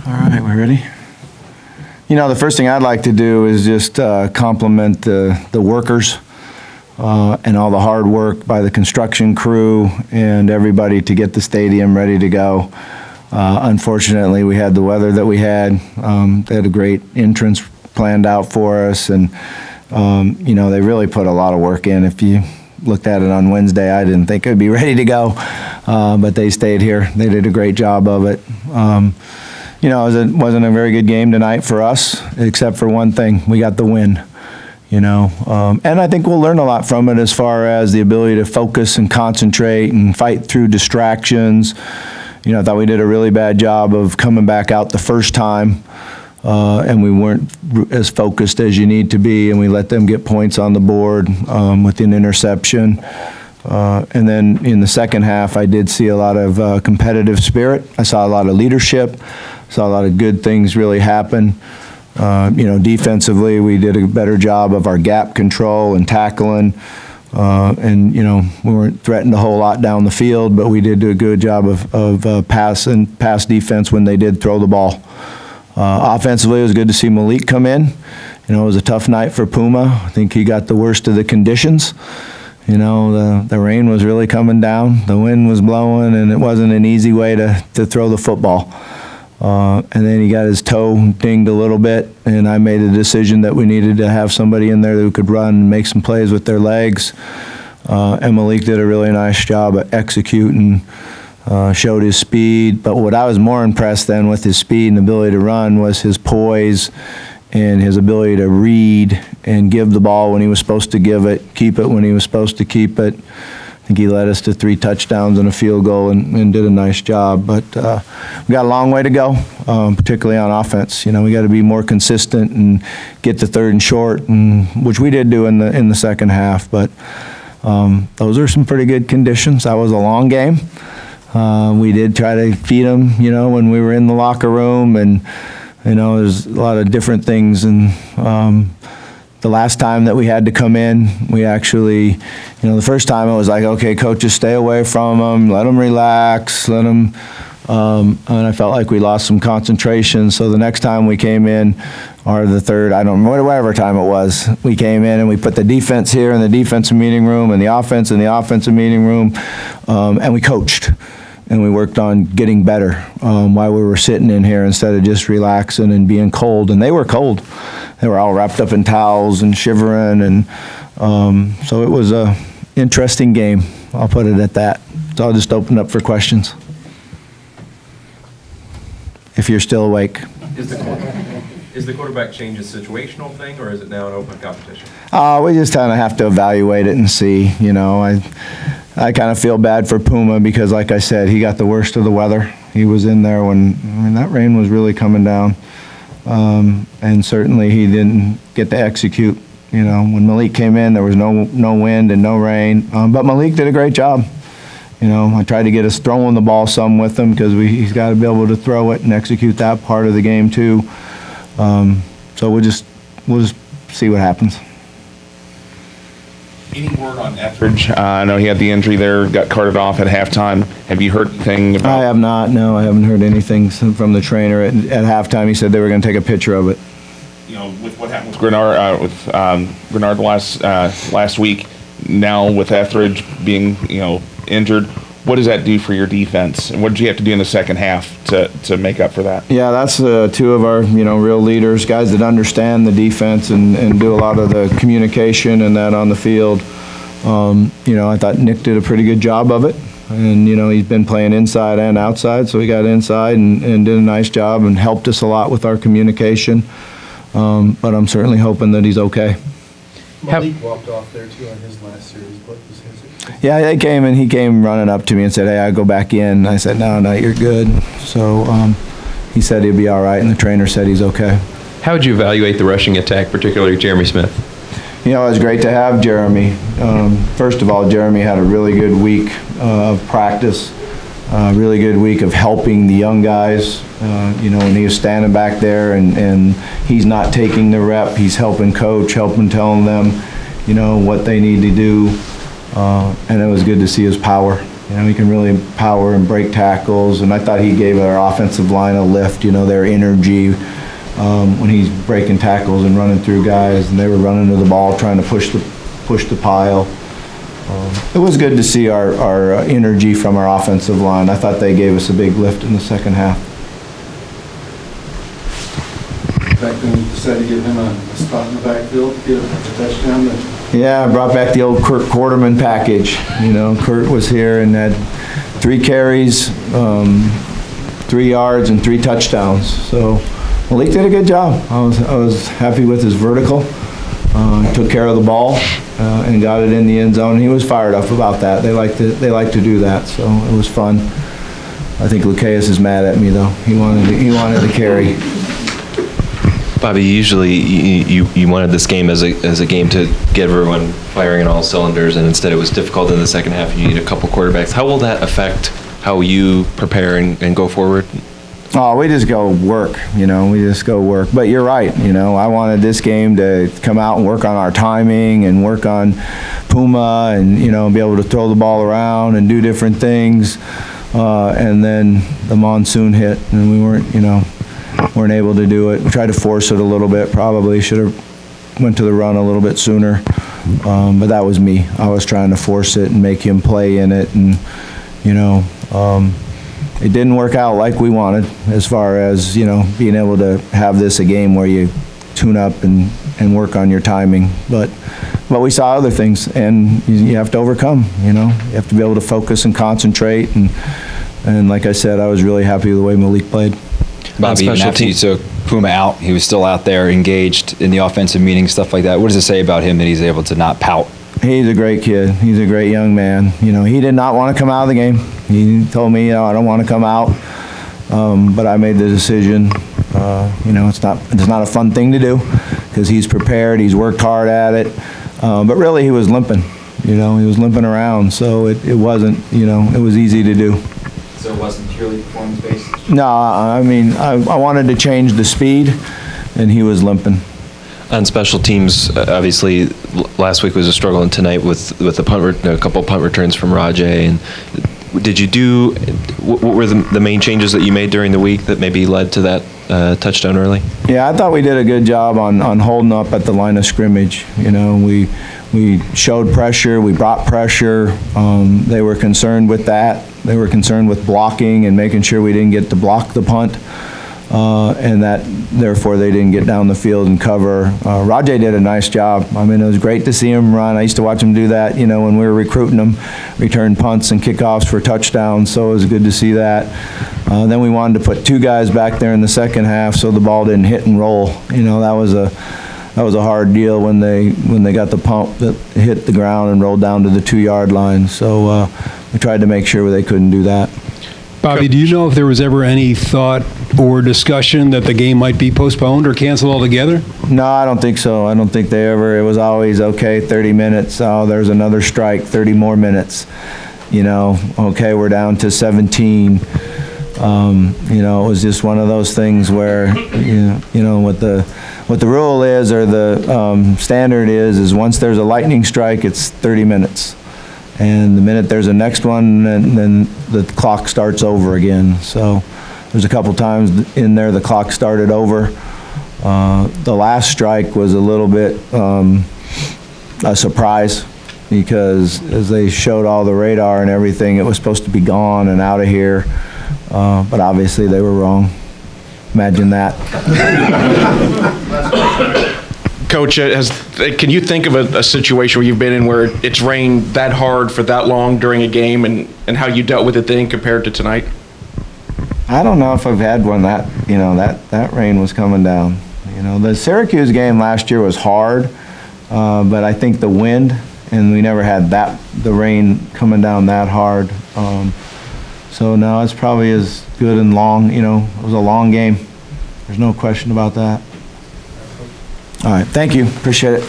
All right, we ready? You know, the first thing I'd like to do is just compliment the workers and all the hard work by the construction crew and everybody to get the stadium ready to go. Unfortunately, we had the weather that we had. They had a great entrance planned out for us, and you know, they really put a lot of work in. If you looked at it on Wednesday, I didn't think it would be ready to go, but they stayed here. They did a great job of it. You know, it wasn't a very good game tonight for us, except for one thing. We got the win, you know. And I think we'll learn a lot from it as far as the ability to focus and concentrate and fight through distractions. You know, I thought we did a really bad job of coming back out the first time, and we weren't as focused as you need to be, and we let them get points on the board with an interception. And then in the second half, I did see a lot of competitive spirit. I saw a lot of leadership, saw a lot of good things really happen. You know, defensively, we did a better job of our gap control and tackling. And, you know, we weren't threatened a whole lot down the field, but we did do a good job of pass defense when they did throw the ball. Offensively, it was good to see Malik come in. You know, it was a tough night for Puma. I think he got the worst of the conditions. You know, the rain was really coming down, the wind was blowing, and it wasn't an easy way to throw the football. And then he got his toe dinged a little bit, and I made the decision that we needed to have somebody in there who could run and make some plays with their legs. And Malik did a really nice job at executing, showed his speed. But what I was more impressed then with his speed and ability to run was his poise and his ability to read and give the ball when he was supposed to give it, keep it when he was supposed to keep it. I think he led us to 3 touchdowns and a field goal and did a nice job. But we got a long way to go, particularly on offense. You know, we got to be more consistent and get to 3rd and short, which we did do in the second half. But those are some pretty good conditions. That was a long game. We did try to feed them, you know, when we were in the locker room, and you know, there's a lot of different things. And the last time that we had to come in, we actually, you know, the first time it was like, okay, coaches, stay away from them, let them relax, let them, and I felt like we lost some concentration. So the next time we came in, or the third, I don't remember, whatever time it was, we came in and we put the defense here in the defensive meeting room and the offense in the offensive meeting room, and we coached. And we worked on getting better while we were sitting in here instead of just relaxing and being cold. And they were cold. They were all wrapped up in towels and shivering. And so it was an interesting game. I'll put it at that. So I'll just open up for questions, if you're still awake. Is the quarterback change a situational thing, or is it now an open competition? We just kind of have to evaluate it and see. You know, I kind of feel bad for Puma because, like I said, he got the worst of the weather. He was in there when, I mean, that rain was really coming down. And certainly he didn't get to execute. You know, when Malik came in, there was no wind and no rain. But Malik did a great job. You know, I tried to get us throwing the ball some with him because he's got to be able to throw it and execute that part of the game too. So we'll just see what happens. Any word on Etheridge? I know he had the injury there, got carted off at halftime. Have you heard anything about I have not. No, I haven't heard anything from the trainer at halftime. He said they were going to take a picture of it. You know, with what happened with Grenard last week, now with Etheridge being, you know, injured, what does that do for your defense? And what did you have to do in the second half to make up for that? Yeah, that's 2 of our, you know, real leaders, guys that understand the defense and do a lot of the communication and that on the field. You know, I thought Nick did a pretty good job of it. And, you know, he's been playing inside and outside, so he got inside and did a nice job and helped us a lot with our communication. But I'm certainly hoping that he's okay. Malik walked off there, too, on his last series. What was his? Yeah, he came running up to me and said, hey, I go back in. I said, no, you're good. So he said he'd be all right, and the trainer said he's okay. How would you evaluate the rushing attack, particularly Jeremy Smith? You know, it was great to have Jeremy. First of all, Jeremy had a really good week of practice, really good week of helping the young guys. You know, when he was standing back there and he's not taking the rep, he's helping coach, helping telling them, you know, what they need to do. And it was good to see his power. You know, he can really power and break tackles, and I thought he gave our offensive line a lift, you know, their energy when he's breaking tackles and running through guys, and they were running to the ball trying to push the pile. It was good to see our energy from our offensive line. I thought they gave us a big lift in the second half. Back then, you decided to give him a spot in the backfield, get a touchdown. Yeah, I brought back the old Kurt Quarterman package. You know, Kurt was here and had 3 carries, 3 yards, and 3 touchdowns. So Malik did a good job. I was happy with his vertical. Took care of the ball and got it in the end zone. He was fired up about that. They like to do that, so it was fun. I think Lucaeus is mad at me though. He wanted to carry. Bobby, usually you wanted this game as a game to get everyone firing on all cylinders, and instead it was difficult in the second half. You need a couple quarterbacks. How will that affect how you prepare and go forward? Oh, we just go work, you know, we just go work. But you're right, you know, I wanted this game to come out and work on our timing and work on Puma and, you know, be able to throw the ball around and do different things. And then the monsoon hit and we weren't able to do it. We tried to force it a little bit, probably should have went to the run a little bit sooner. But that was me. I was trying to force it and make him play in it, and, you know, it didn't work out like we wanted as far as, you know, being able to have this a game where you tune up and work on your timing. But we saw other things, and you have to overcome, you know. You have to be able to focus and concentrate, and like I said, I was really happy with the way Malik played. Bobby, even after you took Puma out, he was still out there engaged in the offensive meetings, stuff like that. What does it say about him that he's able to not pout? He's a great kid. He's a great young man. You know, he did not want to come out of the game. He told me, you know, I don't want to come out. But I made the decision. You know, it's not a fun thing to do because he's prepared. He's worked hard at it. But really, he was limping. You know, he was limping around. So it wasn't, you know, it was easy to do. So it wasn't purely performance-based? No, I mean, I wanted to change the speed, and he was limping. On special teams, obviously, last week was a struggle, and tonight with a couple punt returns from Rajay. And what were the main changes that you made during the week that maybe led to that touchdown early? Yeah, I thought we did a good job on holding up at the line of scrimmage. You know, we showed pressure, we brought pressure. They were concerned with that. They were concerned with blocking and making sure we didn't get to block the punt. And that, therefore, they didn't get down the field and cover. Rajay did a nice job. I mean, it was great to see him run. I used to watch him do that, you know, when we were recruiting him, return punts and kickoffs for touchdowns, so it was good to see that. Then we wanted to put 2 guys back there in the second half so the ball didn't hit and roll. You know, that was a hard deal when they got the pump that hit the ground and rolled down to the 2-yard line. So we tried to make sure they couldn't do that. Bobby, do you know if there was ever any thought or discussion that the game might be postponed or canceled altogether? No, I don't think so. I don't think they ever. It was always, okay, 30 minutes. Oh, there's another strike, 30 more minutes. You know, okay, we're down to 17. You know, it was just one of those things where, you know what the rule is, or the standard is once there's a lightning strike, it's 30 minutes. And the minute there's a next one, then the clock starts over again. So there's a couple times in there the clock started over. The last strike was a little bit a surprise because as they showed all the radar and everything, it was supposed to be gone and out of here. But obviously they were wrong. Imagine that. Coach, can you think of a situation where you've been in where it's rained that hard for that long during a game, and how you dealt with it then compared to tonight? I don't know if I've had one that rain was coming down. You know, the Syracuse game last year was hard, but I think the wind, and we never had the rain coming down that hard. So no, it's probably as good and long. You know, it was a long game. There's no question about that. All right, thank you. Appreciate it.